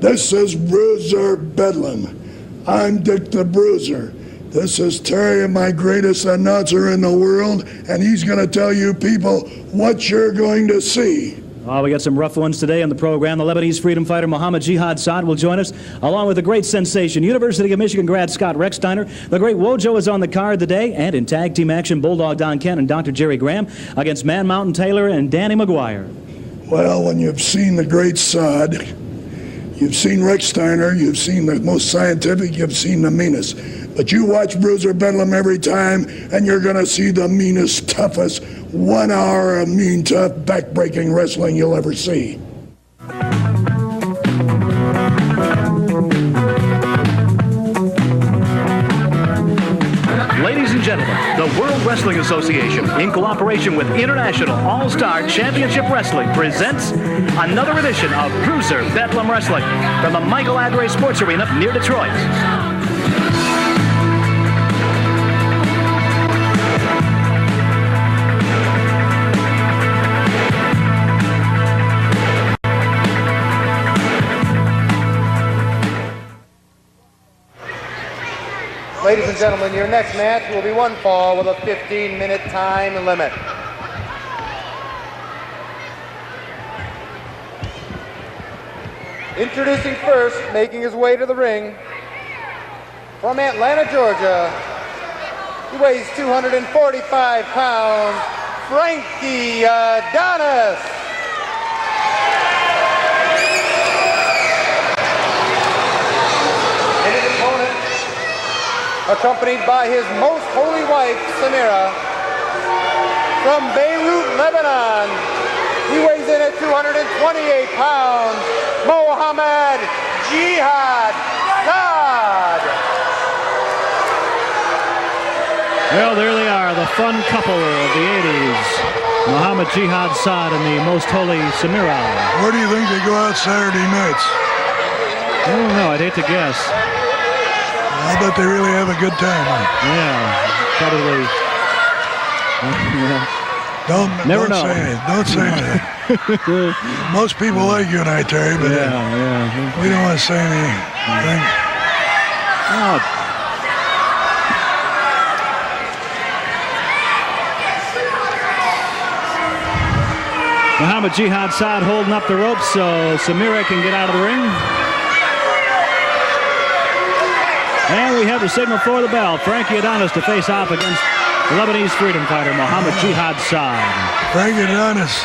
This is Bruiser Bedlam. I'm Dick the Bruiser. This is Terry, my greatest announcer in the world, and he's going to tell you people what you're going to see. Oh, we got some rough ones today on the program. The Lebanese freedom fighter Mohammed Jihad Saad will join us, along with the great sensation, University of Michigan grad Scott Rechsteiner. The great Wojo is on the card today, and in tag team action, Bulldog Don Kent and Dr. Jerry Graham against Man Mountain Taylor and Danny McGuire. Well, when you've seen the great Saad, you've seen Rechsteiner, you've seen the most scientific, you've seen the meanest. But you watch Bruiser Bedlam every time, and you're going to see the meanest, toughest 1 hour of mean, tough, back-breaking wrestling you'll ever see. Ladies and gentlemen, the World Wrestling Association, in cooperation with International All-Star Championship Wrestling, presents another edition of Bruiser Bedlam Wrestling from the Michael Adray Sports Arena near Detroit. Ladies and gentlemen, your next match will be one fall with a 15-minute time limit. Introducing first, making his way to the ring, from Atlanta, Georgia, he weighs 245 pounds, Frankie Adonis. Accompanied by his most holy wife, Samira, from Beirut, Lebanon. He weighs in at 228 pounds, Mohammed Jihad Saad. Well, there they are, the fun couple of the 80s. Mohammed Jihad Saad and the most holy Samira. Where do you think they go out Saturday nights? I don't know, I'd hate to guess. I bet they really have a good time. Yeah, probably. Don't say anything. Most people like you and I, Terry, but we don't want to say anything. Oh. Mohammed Jihad Saad holding up the ropes so Samira can get out of the ring. And we have the signal for the bell. Frankie Adonis to face off against the Lebanese freedom fighter, Mohammed Jihad Saad. Frankie Adonis.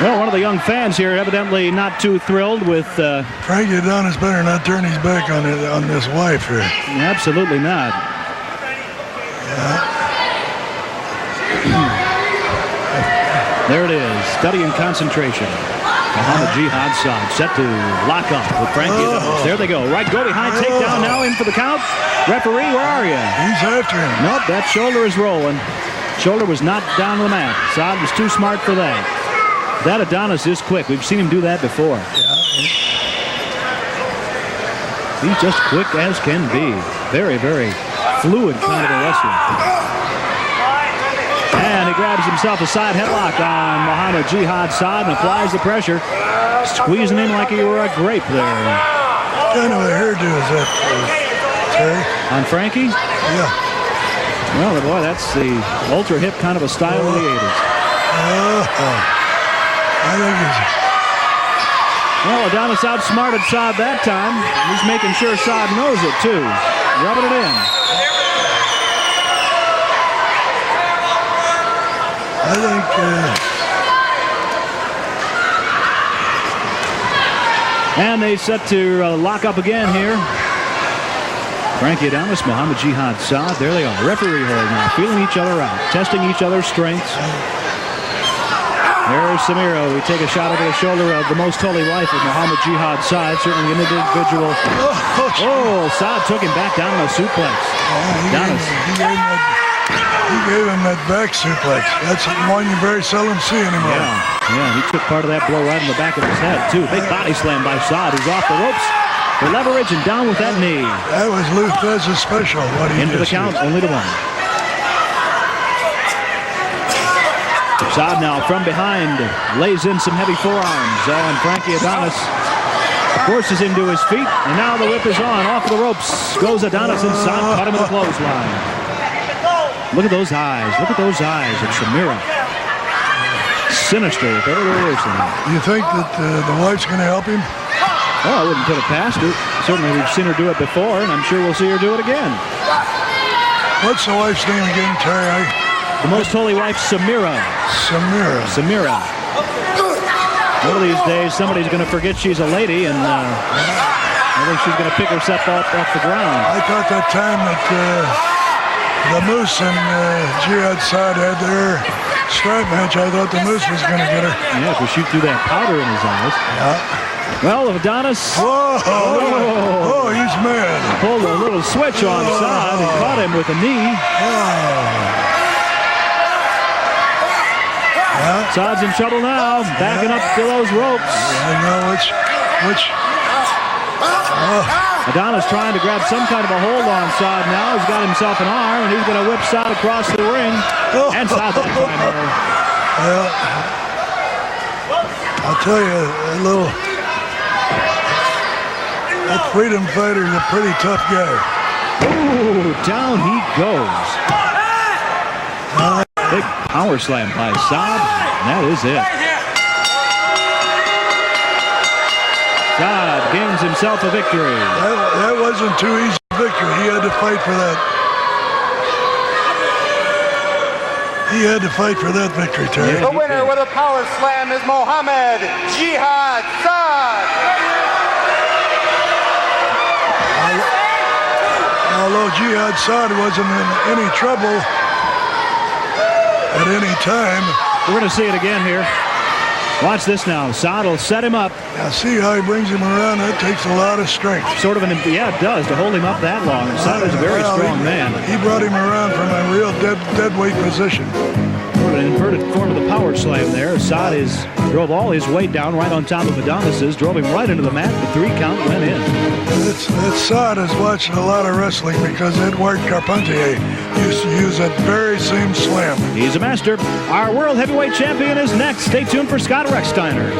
Well, one of the young fans here evidently not too thrilled with... Frankie Adonis better not turn his back on this wife here. Absolutely not. There it is, study and concentration. Mohammed Jihad Saad set to lock up with Frankie Adonis. There they go. Right, go behind, takedown now, in for the count. Referee, where are you? He's after him. Nope, that shoulder is rolling. Shoulder was not down to the mat. Saad was too smart for that. That Adonis is quick. We've seen him do that before. He's just quick as can be. Very, very fluid kind of a wrestler. And he grabs himself a side headlock on Mohammed Jihad Saad and applies the pressure, squeezing him like he were a grape there. What kind of a hairdo is that, Terry? On Frankie? Yeah. Well, boy, that's the ultra hip kind of a style of the 80s. I think it's... Well, Adonis outsmarted Saad that time. He's making sure Saad knows it, too. Rubbing it in. I think... And they set to lock up again here. Frankie Adonis, Mohammed Jihad Saad. There they are. Referee hold now. Feeling each other out. Testing each other's strengths. There's Samira. We take a shot over the shoulder of the most holy wife of Mohammed Jihad Saad. Certainly an individual. Oh, Saad took him back down on a suplex. He gave him that back suplex. That's one you very seldom see anymore. Yeah, he took part of that blow right in the back of his head, too. Big body slam by Saad, who's off the ropes. The leverage and down with that knee. That was Luthez' special. What he into the count, only to one. Saad now from behind lays in some heavy forearms. And Frankie Adonis forces him to his feet. And now the whip is on. Off the ropes goes Adonis, and Saad caught him in a clothesline. Look at those eyes. Look at those eyes of Samira. Sinister if ever there is. You think that the wife's going to help him? Oh, I wouldn't put it past her. Certainly we've seen her do it before, and I'm sure we'll see her do it again. What's the wife's name again, Terry? The most holy wife, Samira. Samira. One of these days, somebody's going to forget she's a lady, and I think she's going to pick herself up off the ground. I thought that time that the Moose and Jihad Saad had their strap match, I thought the Moose was going to get her. Yeah, if we shoot through that powder in his eyes. Yeah. Well, Adonis. Oh, he's mad. Pulled a little switch on Saad and caught him with a knee. Saad's in trouble now, backing up to those ropes. I know which. Adonis trying to grab some kind of a hold on Saad now. He's got himself an arm, and he's going to whip Saad across the ring. And Saad that time. Well, I'll tell you, that freedom fighter's a pretty tough guy. Ooh, down he goes. Big power slam by Saad, and that is it. Saad gains himself a victory. That wasn't too easy a victory. He had to fight for that. He had to fight for that victory, Terry. The winner with a power slam is Mohammed Jihad Saad. Although Jihad Saad wasn't in any trouble at any time. We're going to see it again here. Watch this now. Saad will set him up. Now see how he brings him around. That takes a lot of strength. Sort of an, yeah, it does, to hold him up that long. Saad is a very strong man. He brought him around from a real dead weight position. Sort of an inverted form of the power slam there. Saad drove all his weight down right on top of Adonis's, drove him right into the mat. The 3 count went in. That Saad has watched a lot of wrestling because Edouard Carpentier used to use that very same slam. He's a master. Our world heavyweight champion is next. Stay tuned for Scott Rechsteiner.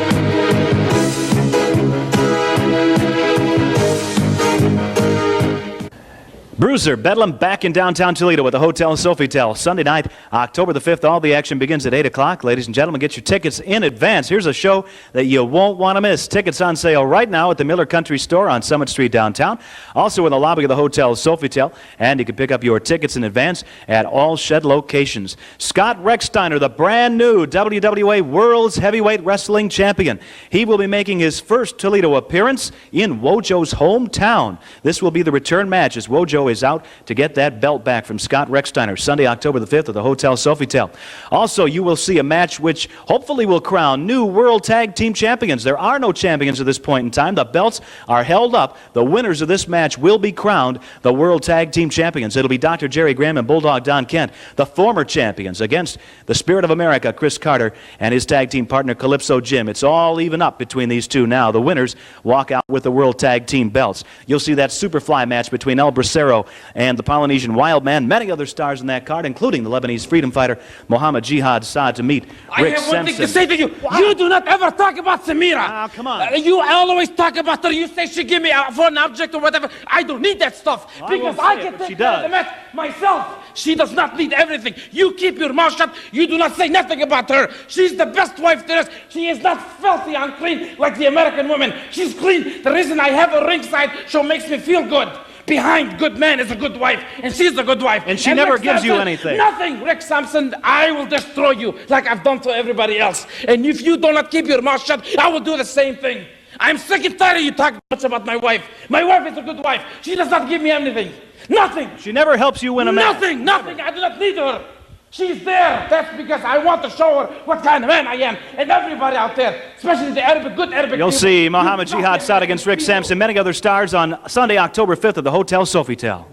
Bruiser Bedlam back in downtown Toledo with the Hotel Sofitel. Sunday night, October the 5th. All the action begins at 8 o'clock. Ladies and gentlemen, get your tickets in advance. Here's a show that you won't want to miss. Tickets on sale right now at the Miller Country Store on Summit Street downtown. Also in the lobby of the Hotel Sofitel. And you can pick up your tickets in advance at all Shed locations. Scott Rechsteiner, the brand new WWA World's Heavyweight Wrestling Champion. He will be making his first Toledo appearance in Wojo's hometown. This will be the return match as Wojo is out to get that belt back from Scott Rechsteiner. Sunday, October the 5th at the Hotel Sofitel. Also, you will see a match which hopefully will crown new World Tag Team Champions. There are no champions at this point in time. The belts are held up. The winners of this match will be crowned the World Tag Team Champions. It'll be Dr. Jerry Graham and Bulldog Don Kent, the former champions, against the Spirit of America, Chris Carter, and his tag team partner, Calypso Jim. It's all even up between these two now. The winners walk out with the World Tag Team belts. You'll see that Superfly match between El Bracero and the Polynesian Wildman. Many other stars in that card, including the Lebanese freedom fighter, Mohammed Jihad Saad, to meet Rick I have one thing to Simpson. say to you. You do not ever talk about Samira. Ah, come on. You always talk about her. You say she give me a foreign object or whatever. I don't need that stuff Well, because I I won't say can it, but she take care of does. the match myself. She does not need everything. You keep your mouth shut. You do not say nothing about her. She's the best wife there is. She is not filthy, unclean like the American woman. She's clean. The reason I have her ringside show makes me feel good. Behind good man is a good wife, and she's a good wife. And she never Rick gives you Sampson, anything. Nothing, Rick Sampson. I will destroy you like I've done to everybody else. And if you do not keep your mouth shut, I will do the same thing. I'm sick and tired of you talking much about my wife. My wife is a good wife. She does not give me anything. Nothing. She never helps you win a match. Nothing. I do not need her. She's there. That's because I want to show her what kind of man I am. And everybody out there, especially the good Arabic You'll people, see Mohammed you Jihad Saad against Rick people. Sampson, many other stars on Sunday, October 5th at the Hotel Sofitel.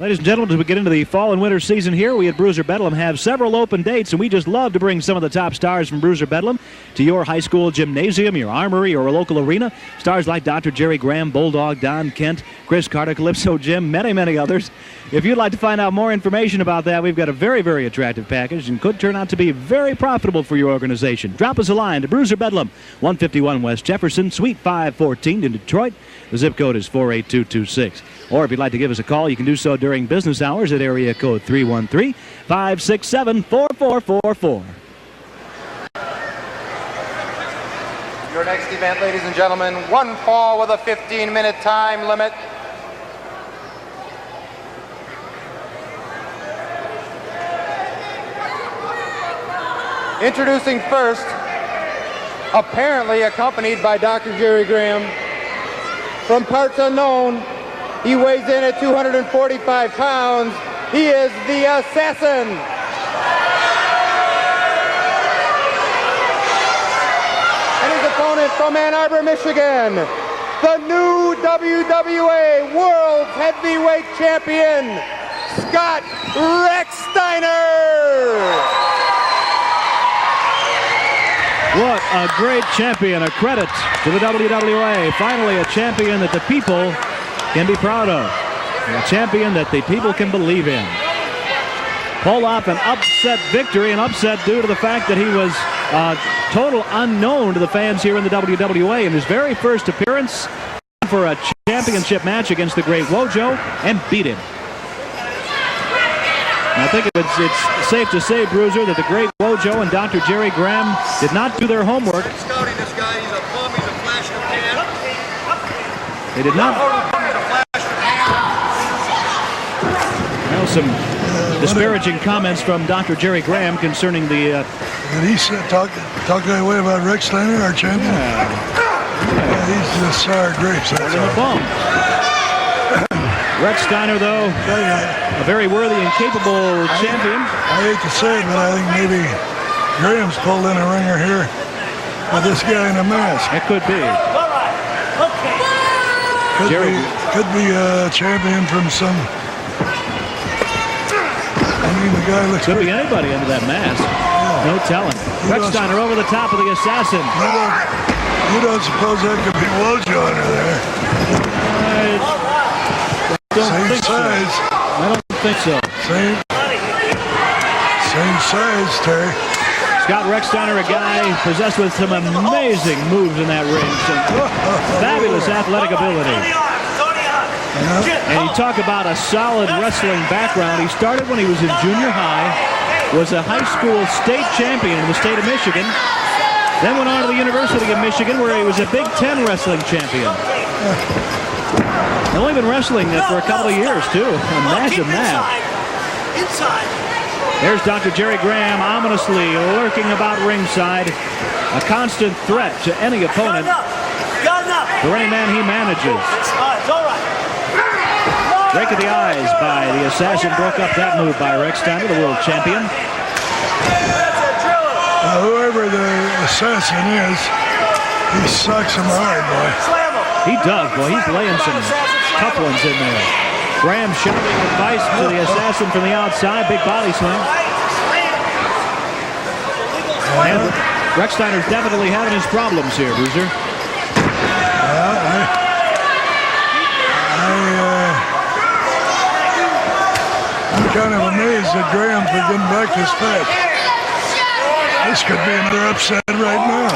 Ladies and gentlemen, as we get into the fall and winter season here, we at Bruiser Bedlam have several open dates, and we just love to bring some of the top stars from Bruiser Bedlam to your high school gymnasium, your armory, or a local arena. Stars like Dr. Jerry Graham, Bulldog, Don Kent, Chris Carter, Calypso Jim, many, many others. If you'd like to find out more information about that, we've got a very, very attractive package and could turn out to be very profitable for your organization. Drop us a line to Bruiser Bedlam, 151 West Jefferson, Suite 514 in Detroit. The zip code is 48226. Or if you'd like to give us a call, you can do so during business hours at area code 313-567-4444. Your next event, ladies and gentlemen, one fall with a 15-minute time limit. Introducing first, apparently accompanied by Dr. Jerry Graham, from parts unknown, he weighs in at 245 pounds. He is the Assassin. And his opponent from Ann Arbor, Michigan, the new WWA World Heavyweight Champion, Scott Rechsteiner. What a great champion. A credit to the WWA. Finally, a champion that the people can be proud of. A champion that the people can believe in. Pull off an upset victory, an upset due to the fact that he was total unknown to the fans here in the WWA. In his very first appearance for a championship match against the great Wojo, and beat him. I think it's safe to say, Bruiser, that the great Wojo and Dr. Jerry Graham did not do their homework. Scouting this guy, he's a bum, he's a flash in the pan. They did not. Well, some disparaging comments from Dr. Jerry Graham concerning the... Did he talk that way about Rechsteiner, our champion? Yeah, he's just sour grapes, that's all. Rechsteiner, though, a very worthy and capable champion. I hate to say it, but I think maybe Graham's pulled in a ringer here with this guy in a mask. It could be. Could be a champion from some... I mean, the guy looks... Could be anybody under that mask. Yeah. No telling. Rechsteiner over the top of the Assassin. You don't suppose that could be Wojo under there? Same size. I don't think so. Same size, Terry. Scott Rechsteiner, a guy possessed with some amazing moves in that ring. Some fabulous athletic ability. And you talk about a solid wrestling background. He started when he was in junior high, was a high school state champion in the state of Michigan, then went on to the University of Michigan where he was a Big Ten wrestling champion. He's only been wrestling for a couple of years, too. Imagine that. Inside. There's Dr. Jerry Graham ominously lurking about ringside. A constant threat to any opponent. For any man he manages. Break of the eyes by the Assassin. Broke up that move by Rechsteiner, the world champion. Whoever the Assassin is, he sucks him hard, boy. He does, boy. He's laying some tough ones in there. Graham shouting advice to the Assassin from the outside. Big body swing. And Rechsteiner's definitely having his problems here, Bruiser. I'm kind of amazed that Graham's been getting back this fast. This could be another upset right now.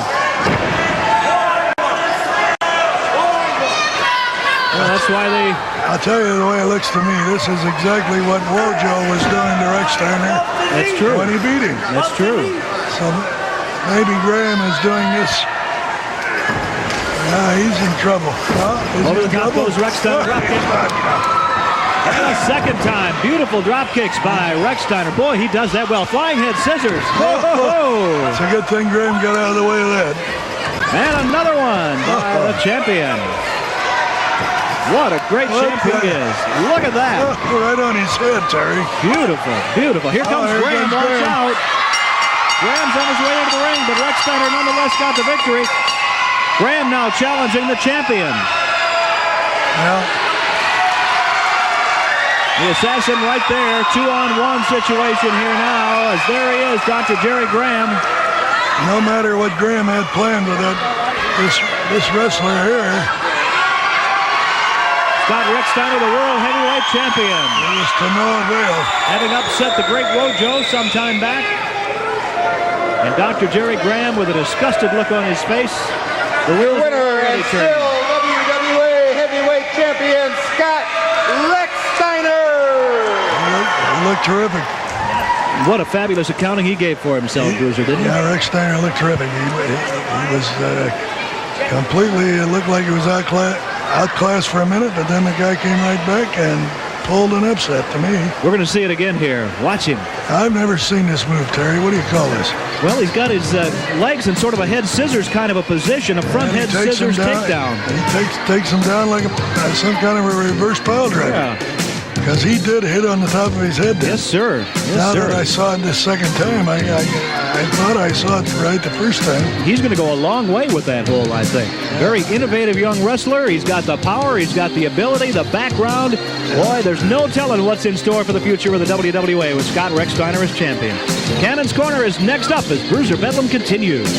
Well, that's why they... I'll tell you the way it looks to me, this is exactly what Wojo was doing to Rechsteiner. That's true. When he beat him. That's true. So maybe Graham is doing this. He's in trouble. Over the top goes Rechsteiner. And a second time. Beautiful drop kicks by Rechsteiner. Boy, he does that well. Flying head scissors. Oh. It's a good thing Graham got out of the way of that. And another one by the champion. What a great champion he is. Look at that. Right on his head, Terry. Beautiful, beautiful. Here comes Graham. Watch out. Graham's on his way into the ring, but Rechsteiner nonetheless got the victory. Graham now challenging the champion. Well, The assassin right there, 2-on-1 situation here now, as there he is, Dr. Jerry Graham. No matter what Graham had planned with this wrestler here. Scott Rechsteiner, the world heavyweight champion. It was to no avail. Having upset the great Wojo some time back. And Dr. Jerry Graham with a disgusted look on his face. The wheels Winner and still WWA heavyweight champion, Scott Rechsteiner. He looked terrific. What a fabulous accounting he gave for himself, Bruiser, didn't he? Yeah, Rechsteiner looked terrific. He was completely, it looked like he was outclassed for a minute, but then the guy came right back and pulled an upset to me. We're going to see it again here. Watch him. I've never seen this move, Terry. What do you call this? Well, he's got his legs in sort of a head scissors kind of a position, a front head scissors takedown. He takes him down like some kind of a reverse pile driver. Yeah. Because he did hit on the top of his head there. Yes, sir. Yes, now sir. that I saw it this second time, I thought I saw it right the first time. He's going to go a long way with that hole, I think. Yeah. Very innovative young wrestler. He's got the power. He's got the ability, the background. Boy, there's no telling what's in store for the future with the WWA with Scott Rechsteiner as champion. Cannon's Corner is next up as Bruiser Bedlam continues.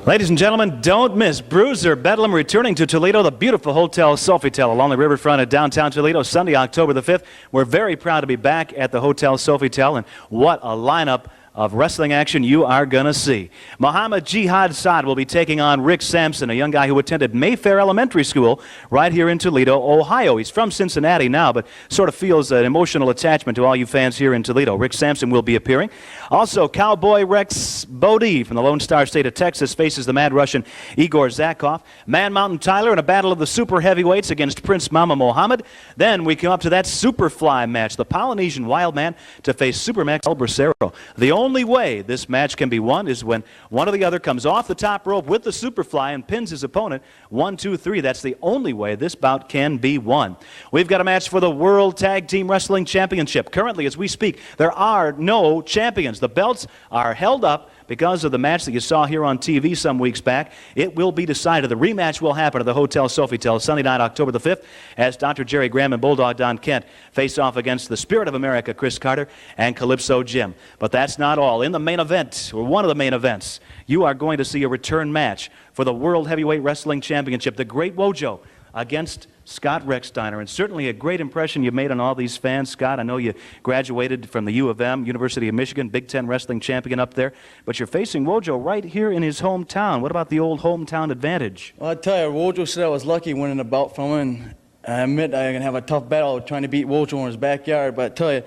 Ladies and gentlemen, don't miss Bruiser Bedlam returning to Toledo, the beautiful Hotel Sofitel along the riverfront of downtown Toledo, Sunday, October the 5th. We're very proud to be back at the Hotel Sofitel, and what a lineup of wrestling action you are going to see. Muhammad Jihad Saad will be taking on Rick Sampson, a young guy who attended Mayfair Elementary School right here in Toledo, Ohio. He's from Cincinnati now, but sort of feels an emotional attachment to all you fans here in Toledo. Rick Sampson will be appearing. Also, Cowboy Rex Bodie from the Lone Star State of Texas faces the Mad Russian Igor Zakov. Man Mountain Tyler in a battle of the super heavyweights against Prince Mama Mohammed. Then we come up to that Superfly match, the Polynesian Wild Man to face Supermax El Bracero. The only way this match can be won is when one or the other comes off the top rope with the Superfly and pins his opponent. 1, 2, 3. That's the only way this bout can be won. We've got a match for the World Tag Team Wrestling Championship. Currently, as we speak, there are no champions. The belts are held up because of the match that you saw here on TV some weeks back. It will be decided. The rematch will happen at the Hotel Sofitel Sunday night, October the 5th, as Dr. Jerry Graham and Bulldog Don Kent face off against the Spirit of America, Chris Carter, and Calypso Jim. But that's not all. In the main event, or one of the main events, you are going to see a return match for the World Heavyweight Wrestling Championship. The Great Wojo against Scott Rechsteiner, and certainly a great impression you made on all these fans. Scott, I know you graduated from the U of M, University of Michigan, Big Ten wrestling champion up there, but you're facing Wojo right here in his hometown. What about the old hometown advantage? Well, I tell you, Wojo said I was lucky winning the bout from him, and I admit I'm going to have a tough battle trying to beat Wojo in his backyard, but I tell you,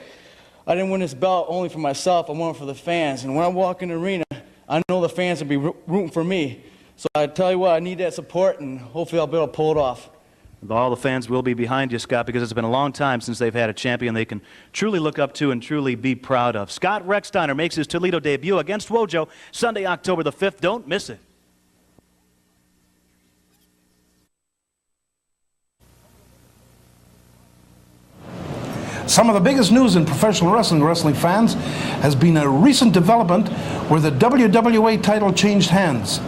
I didn't win this bout only for myself, I won it for the fans, and when I walk in the arena, I know the fans will be rooting for me. So I tell you what, I need that support, and hopefully I'll be able to pull it off. All the fans will be behind you, Scott, because it's been a long time since they've had a champion they can truly look up to and truly be proud of. Scott Rechsteiner makes his Toledo debut against Wojo Sunday, October the 5th. Don't miss it. Some of the biggest news in professional wrestling fans has been a recent development where the WWA title changed hands.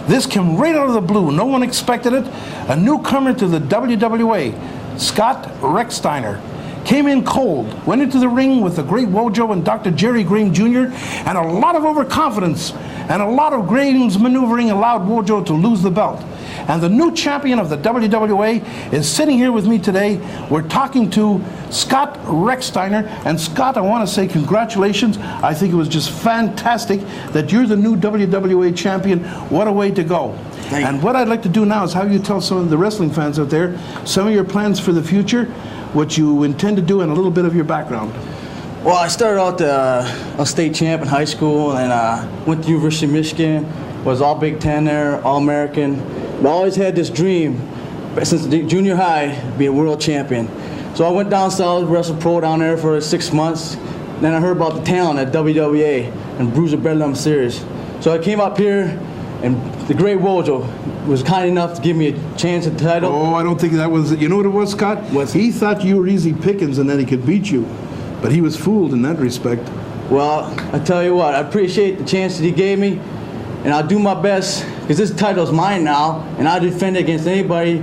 This came right out of the blue. No one expected it. A newcomer to the WWA, Scott Rechsteiner, came in cold, went into the ring with the great Wojo and Dr. Jerry Graham Jr., and a lot of overconfidence and a lot of Graham's maneuvering allowed Wojo to lose the belt. And the new champion of the WWA is sitting here with me today. We're talking to Scott Rechsteiner. And Scott, I want to say congratulations. I think it was just fantastic that you're the new WWA champion. What a way to go. And what I'd like to do now is have you tell some of the wrestling fans out there some of your plans for the future, what you intend to do, and a little bit of your background. Well, I started out a state champ in high school, and went to University of Michigan, was all Big Ten there, all American. But I always had this dream since junior high to be a world champion. So I went down south, wrestled pro down there for 6 months. Then I heard about the talent at WWA and Bruiser Bedlam series. So I came up here, and the great Wojo was kind enough to give me a chance at the title. Oh, I don't think that was it. You know what it was, Scott? He thought you were easy pickings and then he could beat you. But he was fooled in that respect. Well, I tell you what, I appreciate the chance that he gave me, and I'll do my best, because this title's mine now, and I'll defend it against anybody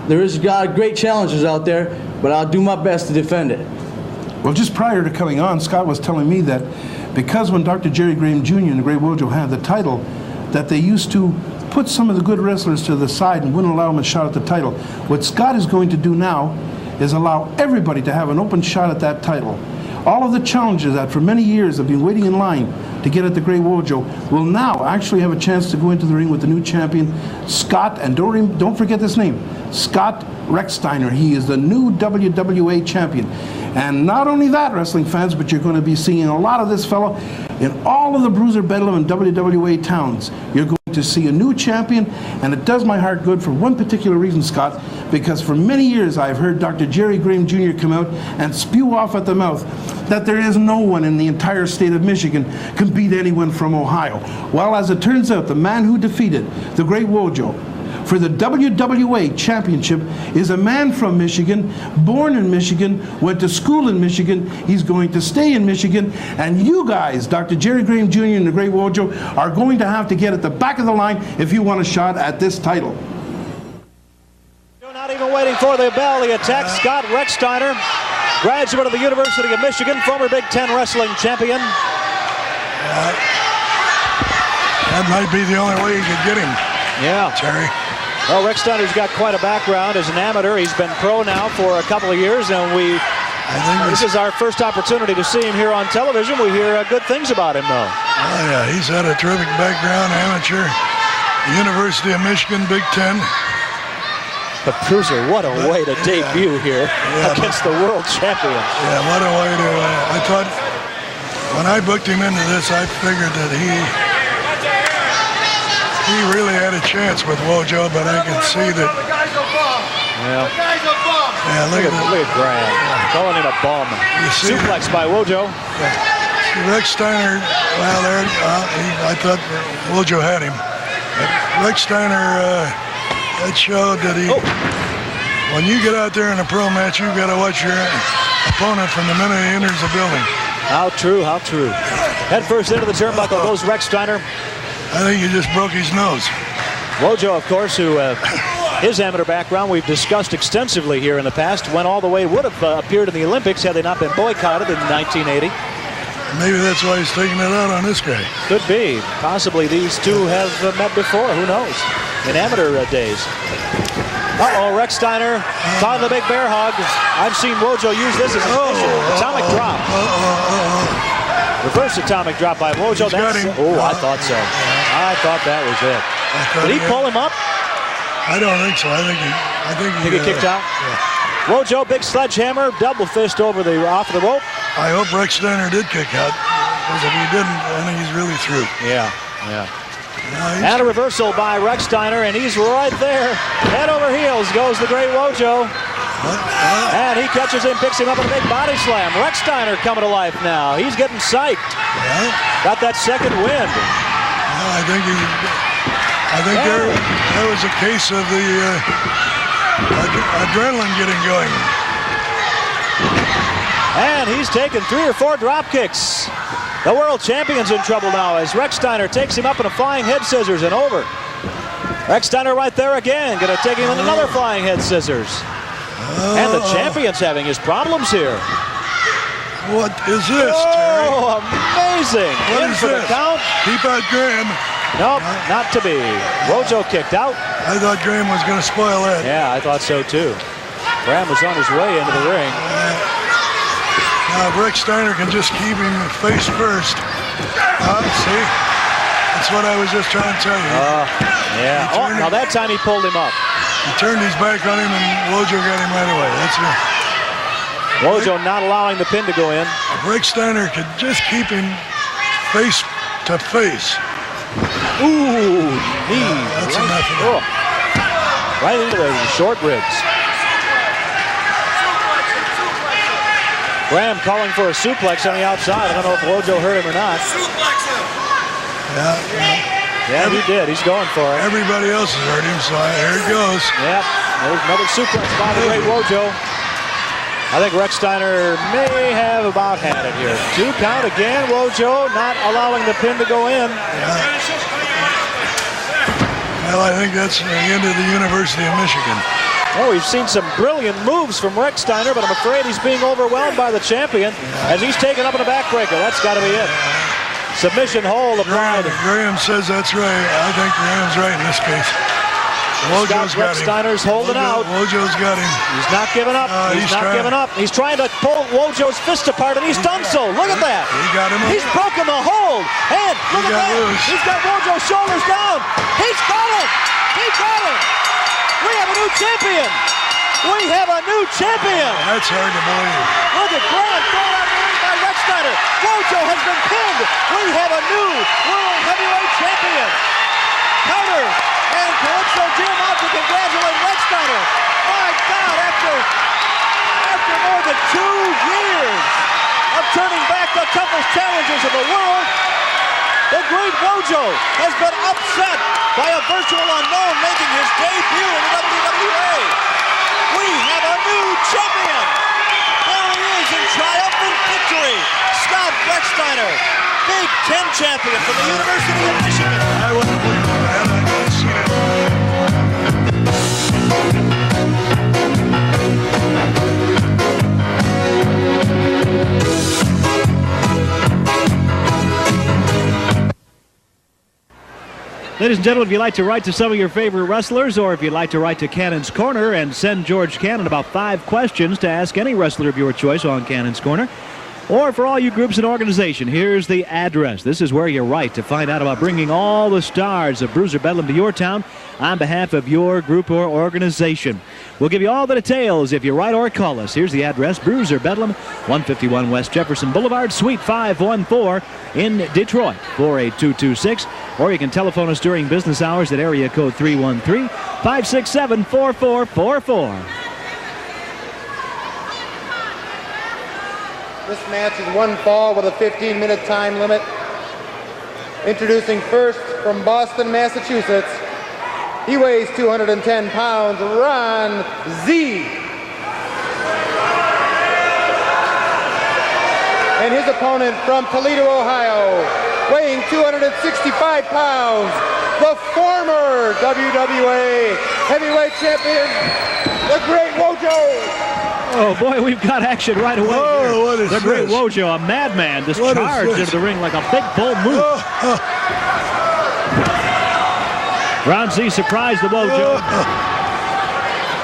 There is a lot of great challengers out there, but I'll do my best to defend it. Well, just prior to coming on, Scott was telling me that because when Dr. Jerry Graham Jr. and the Great Wojo had the title, that they used to put some of the good wrestlers to the side and wouldn't allow them a shot at the title. What Scott is going to do now is allow everybody to have an open shot at that title. All of the challengers that for many years have been waiting in line to get at the Great Wojo will now actually have a chance to go into the ring with the new champion, Scott, and don't forget this name, Scott Rechsteiner. He is the new WWA champion. And not only that, wrestling fans, but you're going to be seeing a lot of this fellow in all of the Bruiser Bedlam and WWA towns. You're going to see a new champion, and it does my heart good for one particular reason, Scott, because for many years I've heard Dr. Jerry Graham Jr. come out and spew off at the mouth that there is no one in the entire state of Michigan can beat anyone from Ohio. Well, as it turns out, the man who defeated the Great Wojo for the WWA Championship is a man from Michigan, born in Michigan, went to school in Michigan. He's going to stay in Michigan. And you guys, Dr. Jerry Graham Jr. and the Great Wojo, are going to have to get at the back of the line if you want a shot at this title. Not even waiting for the bell. The attack, Scott Rechsteiner, graduate of the University of Michigan, former Big Ten wrestling champion. That might be the only way you could get him. Yeah. Terry. Well, Rechsteiner's got quite a background as an amateur. He's been pro now for a couple of years, and this is our first opportunity to see him here on television. We hear good things about him, though. Oh, yeah, he's had a terrific background, amateur, University of Michigan, Big Ten. But Bruiser, what a way to debut here against the world champion. Yeah, what a way to, I thought, when I booked him into this, I figured that he really had a chance with Wojo, but I could see that. Yeah. Yeah, look at Graham. Calling him a bum. Suplex by Wojo. Rechsteiner, well, there, I thought Wojo had him. But Rechsteiner, that showed that when you get out there in a pro match, you've got to watch your opponent from the minute he enters the building. How true, how true. Head first into the turnbuckle goes Rechsteiner. I think he just broke his nose. Wojo, of course, who his amateur background we've discussed extensively here in the past, went all the way, would have appeared in the Olympics had they not been boycotted in 1980. Maybe that's why he's taking it out on this guy. Could be. Possibly these two have met before. Who knows? In amateur days. Uh-oh, Rechsteiner caught the big bear hug. I've seen Wojo use this as a atomic drop. Reverse atomic drop by Wojo. I thought so. I thought that was it. Did he pull him up? I don't think so. I think he kicked out? Yeah. Wojo, big sledgehammer, double fist off the rope. I hope Rechsteiner did kick out, because if he didn't, I think he's really through. Yeah. And a reversal by Rechsteiner, and he's right there. Head over heels goes the Great Wojo. And he catches him, picks him up in a big body slam. Rechsteiner coming to life now. He's getting psyched. Got that second wind. I think there was a case of the adrenaline getting going. And he's taken 3 or 4 drop kicks. The world champion's in trouble now as Rechsteiner takes him up in a flying head scissors and over. Rechsteiner right there again, gonna take him in another flying head scissors. And the champion's having his problems here. What is this, Terry? Oh, amazing. What is for this? The count. Keep out Graham. Nope, not to be. Wojo kicked out. I thought Graham was going to spoil that. Yeah, I thought so too. Graham was on his way into the ring. Now, if Rechsteiner can just keep him face first. See? That's what I was just trying to tell you. Yeah. Now that time he pulled him up. He turned his back on him and Wojo got him right away. That's it. Wojo not allowing the pin to go in. If Rechsteiner could just keep him face to face. Ooh, knee. That's enough of that. Right into the short ribs. Graham calling for a suplex on the outside. I don't know if Wojo hurt him or not. Yeah, he did. He's going for it. Everybody else has hurt him, so here it goes. Yep. There's another suplex by the Great Wojo. I think Rechsteiner may have about had it here. 2 count again. Wojo not allowing the pin to go in. Well, I think that's the end of the University of Michigan. Oh, we've seen some brilliant moves from Rechsteiner, but I'm afraid he's being overwhelmed by the champion as he's taken up in a backbreaker. That's got to be it. Submission hold applied. Graham says that's right. I think Graham's right in this case. Wojo's got him. Rechsteiner's holding out. Wojo's got him. He's not giving up. He's not giving up. He's trying to pull Wojo's fist apart, and he's done so. Look at that. He got him. He's broken the hold. And look at that. Loose. He's got Wojo's shoulders down. He's got it. He got it. We have a new champion. We have a new champion. That's hard to believe. Look at Graham thrown out of the ring by Rechsteiner. Wojo has been pinned. We have a new world heavyweight champion. Counter. And Calypso Jim out to congratulate Rechsteiner. My God, after more than 2 years of turning back the toughest challengers of the world, the great Wojo has been upset by a virtual unknown making his debut in the WWA. We have a new champion. There he is in triumphant victory. Scott Rechsteiner, Big Ten champion from the University of Michigan. I wouldn't believe that. I couldn't see it. Ladies and gentlemen, if you'd like to write to some of your favorite wrestlers, or if you'd like to write to Cannon's Corner and send George Cannon about 5 questions to ask any wrestler of your choice on Cannon's Corner, or for all you groups and organization, here's the address. This is where you write to find out about bringing all the stars of Bruiser Bedlam to your town on behalf of your group or organization. We'll give you all the details if you write or call us. Here's the address, Bruiser Bedlam, 151 West Jefferson Boulevard, Suite 514 in Detroit, 48226. Or you can telephone us during business hours at area code 313-567-4444. This match is 1 fall with a 15-minute time limit. Introducing first from Boston, Massachusetts. He weighs 210 pounds, Ron Z. And his opponent from Toledo, Ohio, weighing 265 pounds, the former WWA heavyweight champion, the great Wojo. Oh boy, we've got action right away. Oh, what is the great this? Wojo, a madman, just charged into the ring like a big bull moose. Ron Z surprised the Wojo.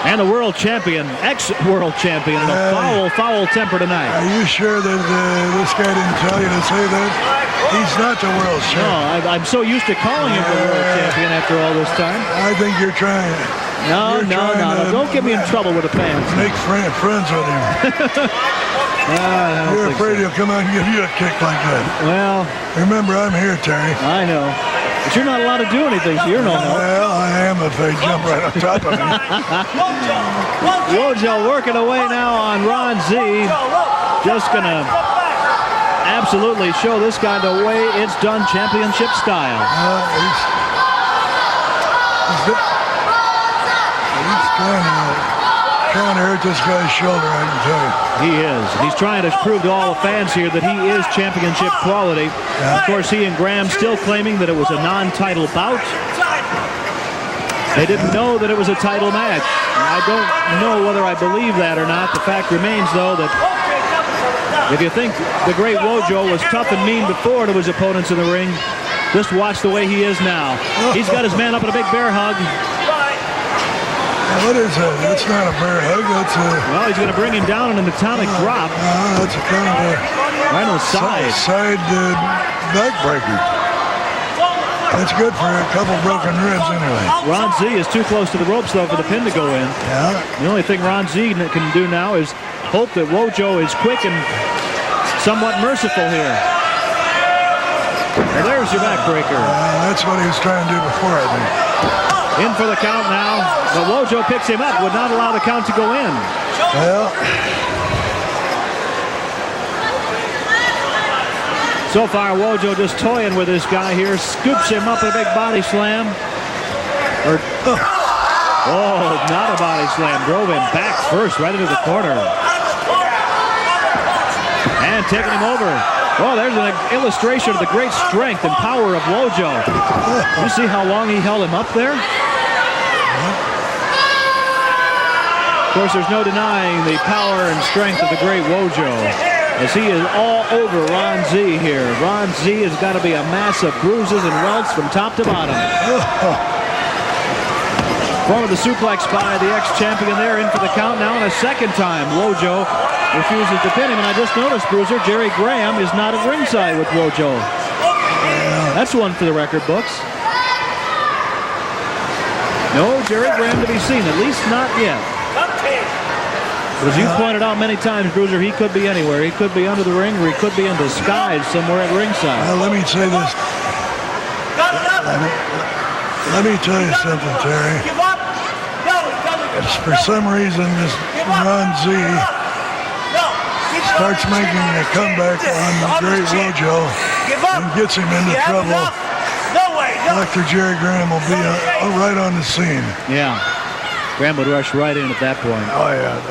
And the world champion, ex-world champion, in a foul temper tonight. Are you sure that this guy didn't tell you to say that? He's not the world champion. No, I'm so used to calling him the world champion after all this time. I think you're trying. No. Don't get me in trouble with the fans. Make friends with him. You're afraid he'll come out and give you a kick like that. Well, remember, I'm here, Terry. I know. But you're not allowed to do anything, so you're no help. Well, I am if they jump right on top of me. Wojo working away now on Ron Z. Just going to absolutely show this guy the way it's done, championship style. He's trying to hurt this guy's shoulder, I can tell you. He is. He's trying to prove to all the fans here that he is championship quality. Yeah. Of course, he and Graham still claiming that it was a non-title bout. They didn't know that it was a title match. I don't know whether I believe that or not. The fact remains, though, that if you think the great Wojo was tough and mean before to his opponents in the ring, just watch the way he is now. He's got his man up in a big bear hug. What is that? That's not a bear hug. That's a... Well, he's going to bring him down in an atomic drop. That's a kind of a... Right on the side. Side backbreaker. That's good for a couple broken ribs anyway. Ron Z is too close to the ropes, though, for the pin to go in. Yeah. The only thing Ron Z can do now is hope that Wojo is quick and somewhat merciful here. Well, there's your backbreaker. That's what he was trying to do before, I think. In for the count now. But Wojo picks him up, would not allow the count to go in. Well. So far, Wojo just toying with this guy here. Scoops him up in a big body slam. Oh, not a body slam. Drove him back first, right into the corner. And taking him over. Oh, there's an illustration of the great strength and power of Wojo. You see how long he held him up there? Of course, there's no denying the power and strength of the great Wojo, as he is all over Ron Z here. Ron Z has got to be a mass of bruises and welts from top to bottom. Form of the suplex by the ex-champion there, in for the count now, and a second time Wojo refuses to pin him. And I just noticed, Bruiser, Jerry Graham is not at ringside with Wojo. That's one for the record books. No Jerry Graham to be seen, at least not yet. As you pointed out many times, Bruiser, he could be anywhere. He could be under the ring, or he could be in disguise somewhere at ringside. Well, let me say this. Let me tell you something, Terry. If for some reason this Ron Z starts making a comeback on the great Wojo and gets him into trouble, Dr. Jerry Graham will be right on the scene. Yeah. Graham would rush right in at that point. Oh, yeah.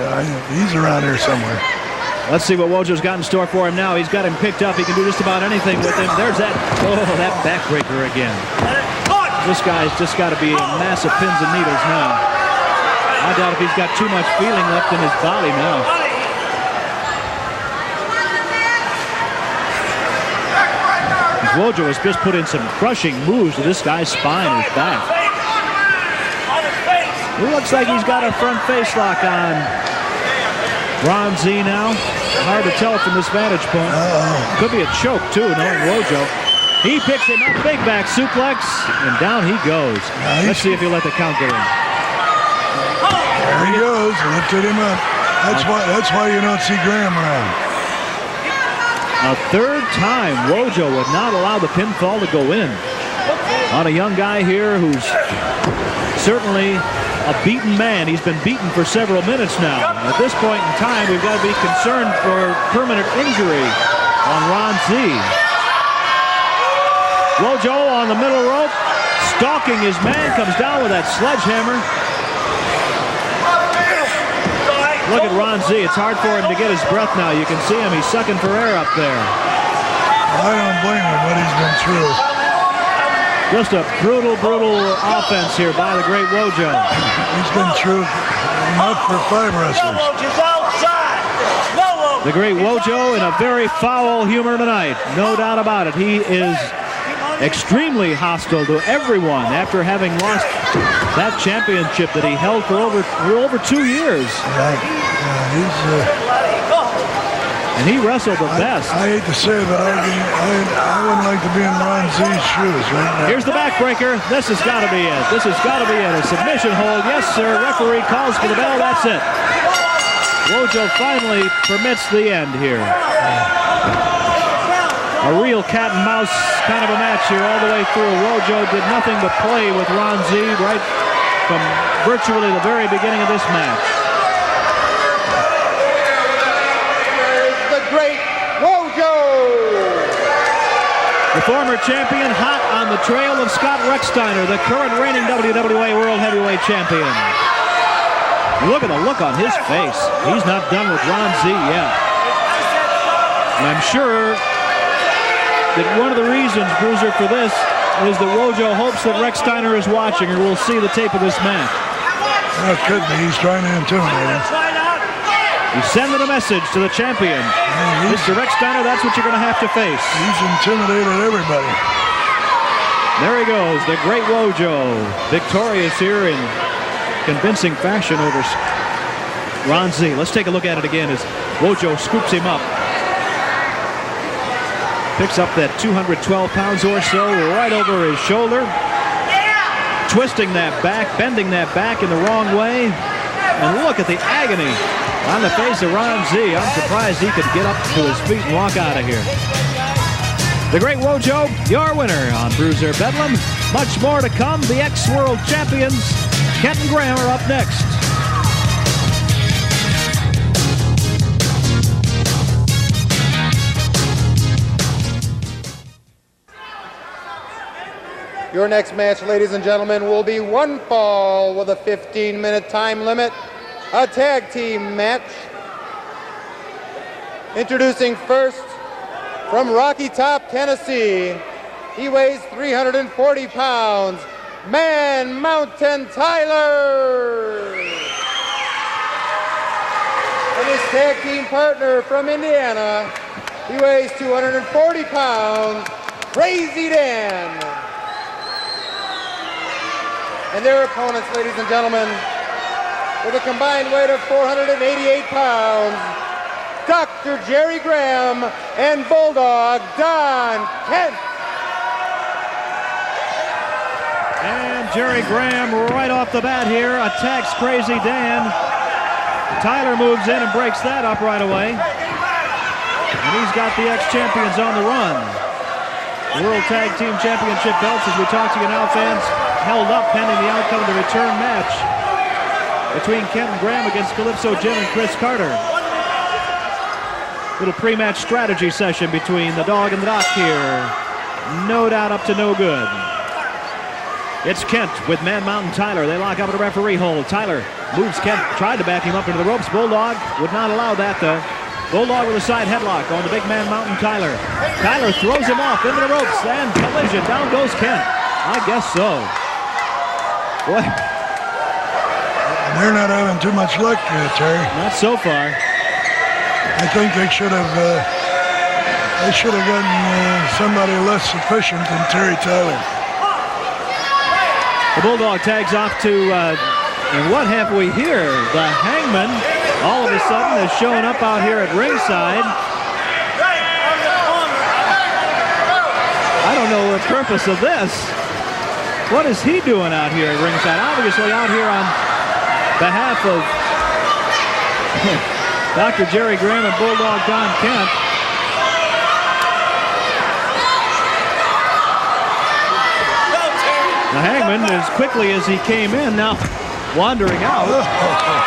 He's around here somewhere. Let's see what Wojo's got in store for him now. He's got him picked up. He can do just about anything with him. There's that. Oh, that backbreaker again. This guy's just got to be a mass of pins and needles now. I doubt if he's got too much feeling left in his body now. Wojo has just put in some crushing moves to this guy's spine and his back. It looks like he's got a front face lock on Ron Z now. Hard to tell from this vantage point. Could be a choke, too, knowing Wojo. He picks him up, big back suplex, and down he goes. Let's see if he'll let the count get in. There he goes, lifted him up. That's why you don't see Graham around. A third time, Wojo would not allow the pinfall to go in on a young guy here who's certainly a beaten man. He's been beaten for several minutes now. At this point in time, we've got to be concerned for permanent injury on Ron Z. Wojo on the middle rope, stalking his man, comes down with that sledgehammer. Look at Ron Z. It's hard for him to get his breath now. You can see him. He's sucking for air up there. I don't blame him what he's been through. Just a brutal, brutal offense here by the great Wojo. He's been through enough for 5 wrestlers. The great Wojo in a very foul humor tonight. No doubt about it. He is extremely hostile to everyone after having lost that championship that he held for over 2 years. And he wrestled the best. I hate to say it, but I wouldn't like to be in Ron Z's shoes right now. Here's the backbreaker. This has got to be it. This has got to be it. A submission hold. Yes, sir. Referee calls for the bell. That's it. Wojo finally permits the end here. A real cat and mouse kind of a match here all the way through. Wojo did nothing but play with Ron Z right from virtually the very beginning of this match. There's the great Wojo. The former champion hot on the trail of Scott Rechsteiner, the current reigning WWA World Heavyweight Champion. Look at the look on his face. He's not done with Ron Z yet. And I'm sure that one of the reasons, Bruiser, for this is that Wojo hopes that Rechsteiner is watching or will see the tape of this match. Well, it could be. He's trying to intimidate him. He's sending a message to the champion. Mr. Rechsteiner, that's what you're going to have to face. He's intimidated everybody. There he goes, the great Wojo, victorious here in convincing fashion over Ron Z. Let's take a look at it again as Wojo scoops him up. Picks up that 212 pounds or so right over his shoulder. Twisting that back, bending that back in the wrong way. And look at the agony on the face of Ron Z. I'm surprised he could get up to his feet and walk out of here. The great Wojo, your winner on Bruiser Bedlam. Much more to come. The ex-world champions, Kent and Graham, are up next. Your next match, ladies and gentlemen, will be one fall with a 15-minute time limit. A tag team match. Introducing first from Rocky Top, Tennessee. He weighs 340 pounds. Man Mountain Tyler. tag team partner from Indiana. He weighs 240 pounds, Crazy Dan. And their opponents, ladies and gentlemen, with a combined weight of 488 pounds, Dr. Jerry Graham and Bulldog Don Kent. And Jerry Graham right off the bat here attacks Crazy Dan. Tyler moves in and breaks that up right away. And he's got the ex-champions on the run. The World Tag Team Championship belts, as we talk to you now, fans, held up pending the outcome of the return match between Kent and Graham against Calypso Jim and Chris Carter. Little pre-match strategy session between the Dog and the Doc here. No doubt up to no good. It's Kent with Man Mountain Tyler. They lock up at the referee hold. Tyler moves Kent, tried to back him up into the ropes. Bulldog would not allow that, though. Bulldog with a side headlock on the big Man Mountain Tyler. Tyler throws him off into the ropes, and collision. Down goes Kent. I guess so. Boy. They're not having too much luck, Terry. Not so far. I think they should have gotten somebody less efficient than Terry Tyler. The Bulldog tags off to, and what have we here? The Hangman, all of a sudden, has shown up out here at ringside. I don't know the purpose of this. What is he doing out here at ringside? Obviously out here on behalf of Dr. Jerry Graham and Bulldog Don Kent. The Hangman, as quickly as he came in, now wandering out.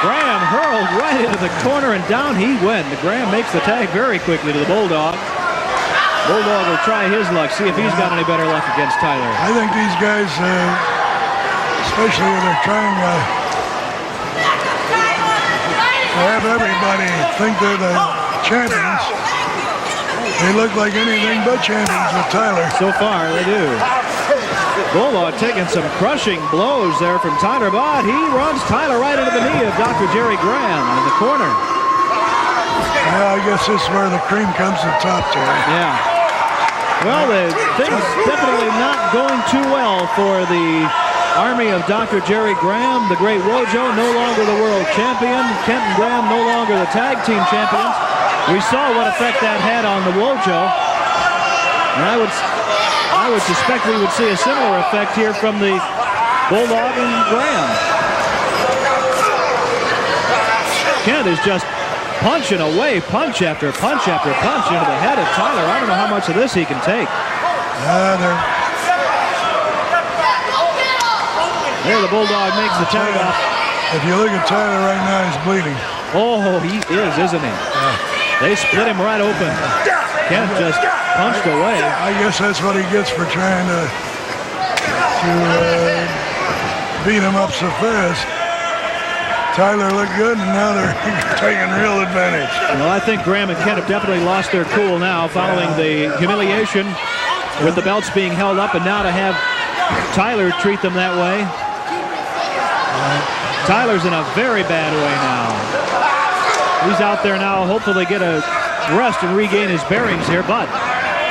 Graham hurled right into the corner, and down he went. Graham makes the tag very quickly to the Bulldog. Bulldog will try his luck, see if he's got any better luck against Tyler. I think these guys, especially when they're trying to have everybody think they're the champions, they look like anything but champions with Tyler. So far, they do. Bulldog taking some crushing blows there from Tyler, but he runs Tyler right into the knee of Dr. Jerry Graham in the corner. Yeah, I guess this is where the cream comes to the top, Terry. Yeah. Well, the things definitely not going too well for the army of Dr. Jerry Graham. The great Wojo, no longer the world champion. Kent and Graham, no longer the tag team champions. We saw what effect that had on the Wojo. And I would suspect we would see a similar effect here from the Bulldog and Graham. Kent is just punching away, punch after punch after punch into the head of Tyler. I don't know how much of this he can take. There the Bulldog makes the tag off. If you look at Tyler right now, he's bleeding. Oh, he is, isn't he? They split him right open. Kent just punched away. I guess that's what he gets for trying to beat him up so fast. Tyler looked good, and now they're taking real advantage. Well, I think Graham and Kent have definitely lost their cool now following the humiliation with the belts being held up, and now to have Tyler treat them that way. Tyler's in a very bad way now. He's out there now, hopefully get a rest and regain his bearings here, but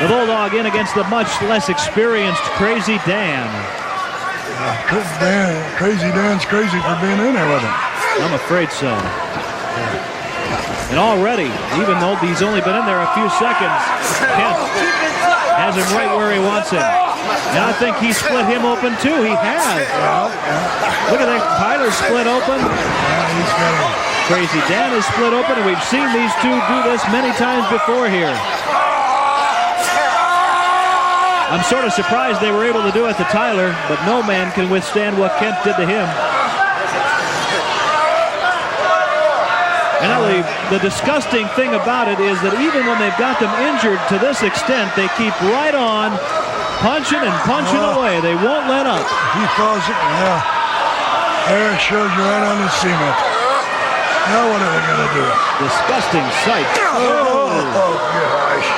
the Bulldog in against the much less experienced Crazy Dan. Crazy Dan's crazy for being in there with him. I'm afraid so. And already, even though he's only been in there a few seconds, Kent has him right where he wants him. Now I think he split him open too. He has. Look at that. Tyler split open. Crazy Dan is split open, and we've seen these two do this many times before here. I'm sort of surprised they were able to do it to Tyler, but no man can withstand what Kent did to him. And now the disgusting thing about it is that even when they've got them injured to this extent, they keep right on punching and punching away. They won't let up. He falls, yeah. There it shows you right on the cement. Now what are they going to do? Disgusting sight. Oh, gosh.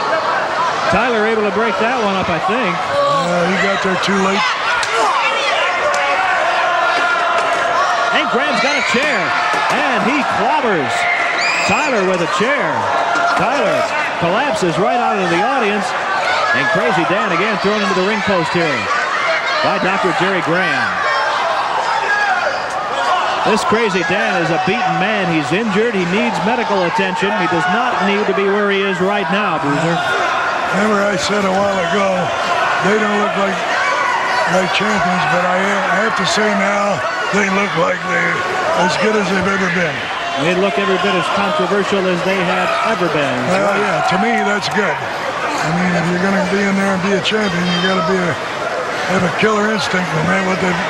Tyler able to break that one up, I think. He got there too late. And Graham's got a chair, and he clobbers Tyler with a chair. Tyler collapses right out of the audience. And Crazy Dan again thrown into the ring post here by Dr. Jerry Graham. This Crazy Dan is a beaten man. He's injured. He needs medical attention. He does not need to be where he is right now, Bruiser. Remember I said a while ago, they don't look like champions, but I have to say now, they look like they're as good as they've ever been. They look every bit as controversial as they have ever been. Well, yeah, to me, that's good. I mean, if you're going to be in there and be a champion, you got to have a killer instinct, and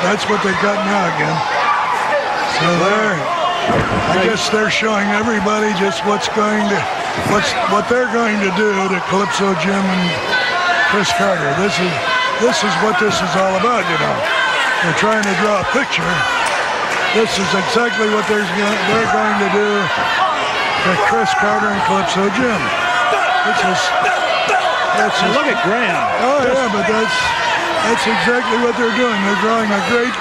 that's what they've got now again. So I guess they're showing everybody just what they're going to do to Calypso Jim and Chris Carter. This is what this is all about, you know. They're trying to draw a picture. This is exactly what they're going to do to Chris Carter and Calypso Jim. Look at Graham. Oh yeah, but that's exactly what they're doing. They're drawing a great.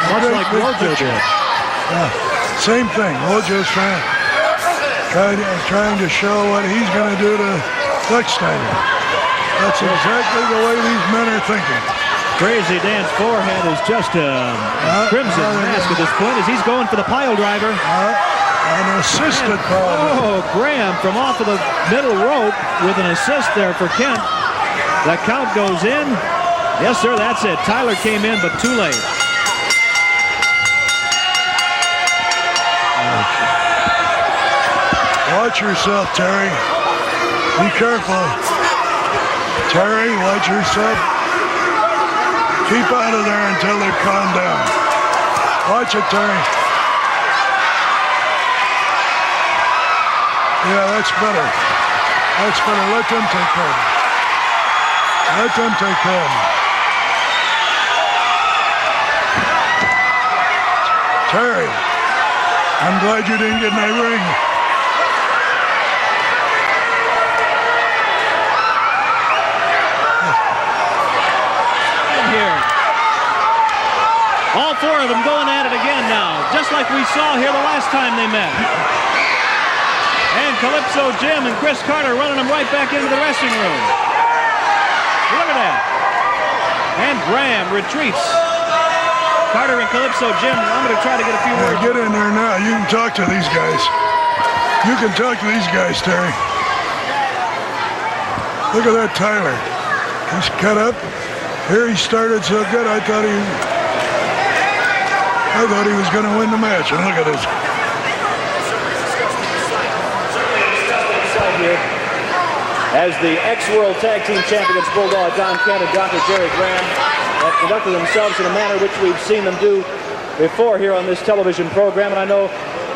Much like Wojo did. Yeah, same thing. Wojo's trying to show what he's going to do to Rechsteiner. That's exactly the way these men are thinking. Crazy Dan's forehead is just a crimson mask at this point as he's going for the pile driver. An assisted pile. Oh, Graham from off of the middle rope with an assist there for Kent. The count goes in. Yes, sir, that's it. Tyler came in, but too late. Watch yourself, Terry. Be careful. Terry, watch yourself. Keep out of there until they calm down. Watch it, Terry. Yeah, that's better. That's better. Let them take care of it. Let them take care of it. Terry, I'm glad you didn't get in that ring. All four of them going at it again now, just like we saw here the last time they met. And Calypso Jim and Chris Carter running them right back into the wrestling room. Look at that. And Graham retreats. Carter and Calypso Jim, I'm going to try to get a few words. Get in there now. You can talk to these guys. You can talk to these guys, Terry. Look at that Tyler. He's cut up. Here he started so good, I thought he was going to win the match, and look at this. As the ex-World Tag Team Champions, Bulldog Don Kent and Dr. Jerry Graham, have conducted themselves in a manner which we've seen them do before here on this television program, and I know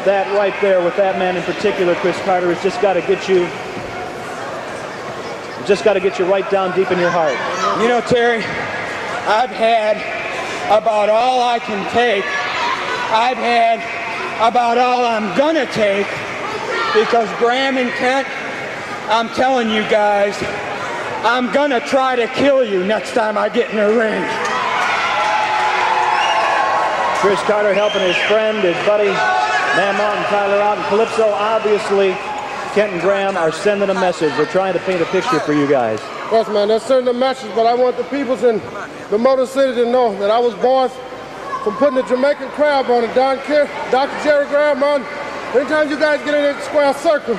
that right there with that man in particular, Chris Carter, has just got to get you right down deep in your heart. You know, Terry, I've had about all I can take. I've had about all I'm gonna take, because Graham and Kent, I'm telling you guys, I'm gonna try to kill you next time I get in the ring. Chris Carter helping his friend, his buddy, Man Mountain Tyler out, and Calypso, obviously, Kent and Graham are sending a message. They're trying to paint a picture for you guys. Yes, man, they're sending a message, but I want the peoples in the Motor City to know that I was born from putting the Jamaican crab on it. Dr. Jerry Graham, man, anytime you guys get in that square circle,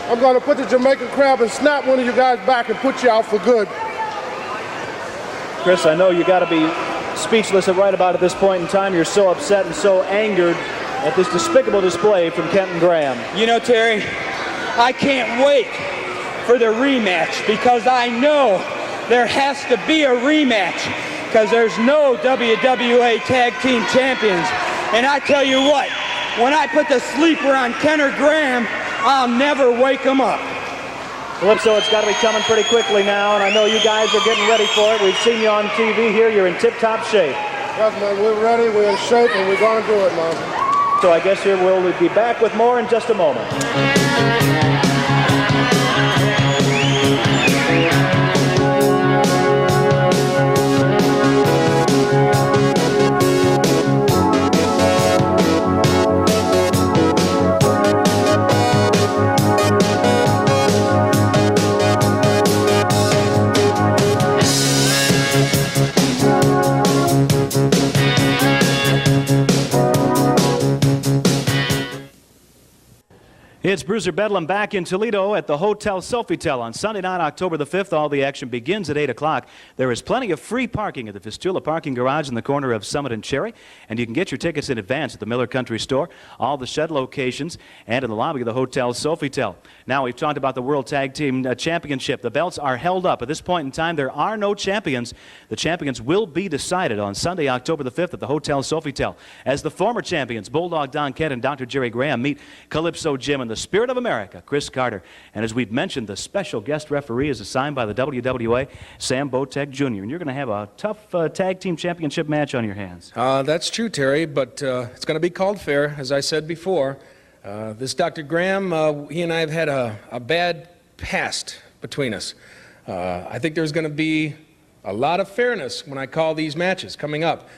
I'm going to put the Jamaican crab and snap one of you guys back and put you out for good. Chris, I know you got to be speechless right about at this point in time. You're so upset and so angered at this despicable display from Kent and Graham. You know, Terry, I can't wait for the rematch, because I know there has to be a rematch, because there's no WWA Tag Team Champions. And I tell you what, when I put the sleeper on Kent or Graham, I'll never wake them up. Calypso, it's got to be coming pretty quickly now, and I know you guys are getting ready for it. We've seen you on TV here. You're in tip-top shape. Yes, man, we're ready, we're in shape, and we're going to do it, man. So I guess here we'll be back with more in just a moment. It's Bruiser Bedlam back in Toledo at the Hotel Sofitel on Sunday night, October the 5th. All the action begins at 8 o'clock. There is plenty of free parking at the Fistula parking garage in the corner of Summit and Cherry, and you can get your tickets in advance at the Miller Country Store, all the shed locations, and in the lobby of the Hotel Sofitel. Now, we've talked about the World Tag Team Championship. The belts are held up. At this point in time, there are no champions. The champions will be decided on Sunday, October the 5th at the Hotel Sofitel, as the former champions, Bulldog Don Kent and Dr. Jerry Graham, meet Calypso Jim and the Spirit of America, Chris Carter. And as we've mentioned, the special guest referee is assigned by the WWA, Sam Botek Jr. And you're going to have a tough tag team championship match on your hands. That's true, Terry, but it's going to be called fair, as I said before. This Dr. Graham, he and I have had a bad past between us. I think there's going to be a lot of fairness when I call these matches coming up.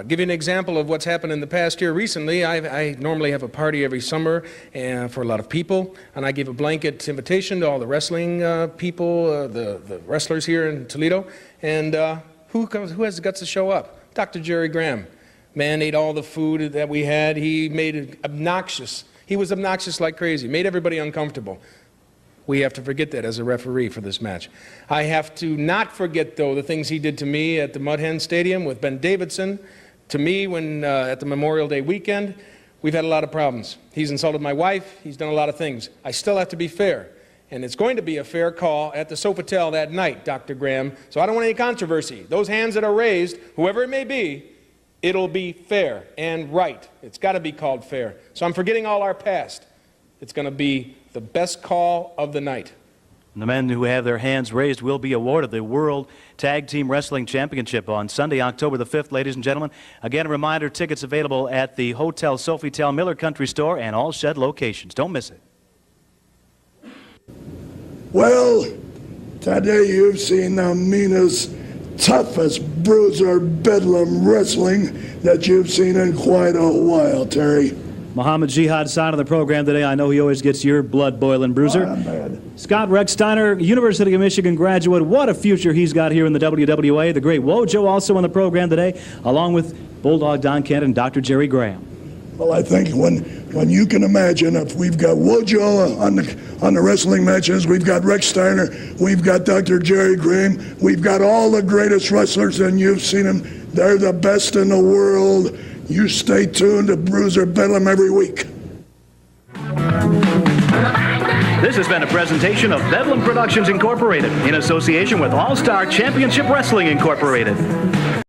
Give you an example of what's happened in the past year recently. I normally have a party every summer for a lot of people, and I give a blanket invitation to all the wrestling people, the wrestlers here in Toledo. And who has the guts to show up? Dr. Jerry Graham. Man ate all the food that we had. He made it obnoxious. He was obnoxious like crazy, made everybody uncomfortable. We have to forget that as a referee for this match. I have to not forget, though, the things he did to me at the Mud Hen Stadium with Ben Davidson, to me when at the Memorial Day weekend. We've had a lot of problems. He's insulted my wife. He's done a lot of things. I still have to be fair. And it's going to be a fair call at the Sofitel that night, Dr. Graham. So I don't want any controversy. Those hands that are raised, whoever it may be, it'll be fair and right. It's got to be called fair. So I'm forgetting all our past. It's going to be the best call of the night. And the men who have their hands raised will be awarded the World Tag Team Wrestling Championship on Sunday, October the 5th, ladies and gentlemen. Again, a reminder, tickets available at the Hotel Sofitel Miller Country Store and all shed locations. Don't miss it. Well, today you've seen the meanest, toughest Bruiser Bedlam wrestling that you've seen in quite a while, Terry. Muhammad Jihad Saad on the program today. I know he always gets your blood boiling, Bruiser. Scott Rechsteiner, University of Michigan graduate. What a future he's got here in the WWA. The great Wojo also on the program today, along with Bulldog Don Kent and Dr. Jerry Graham. Well, I think when you can imagine, if we've got Wojo on the wrestling matches, we've got Rechsteiner, we've got Dr. Jerry Graham, we've got all the greatest wrestlers, and you've seen them. They're the best in the world. You stay tuned to Bruiser Bedlam every week. This has been a presentation of Bedlam Productions Incorporated in association with All-Star Championship Wrestling Incorporated.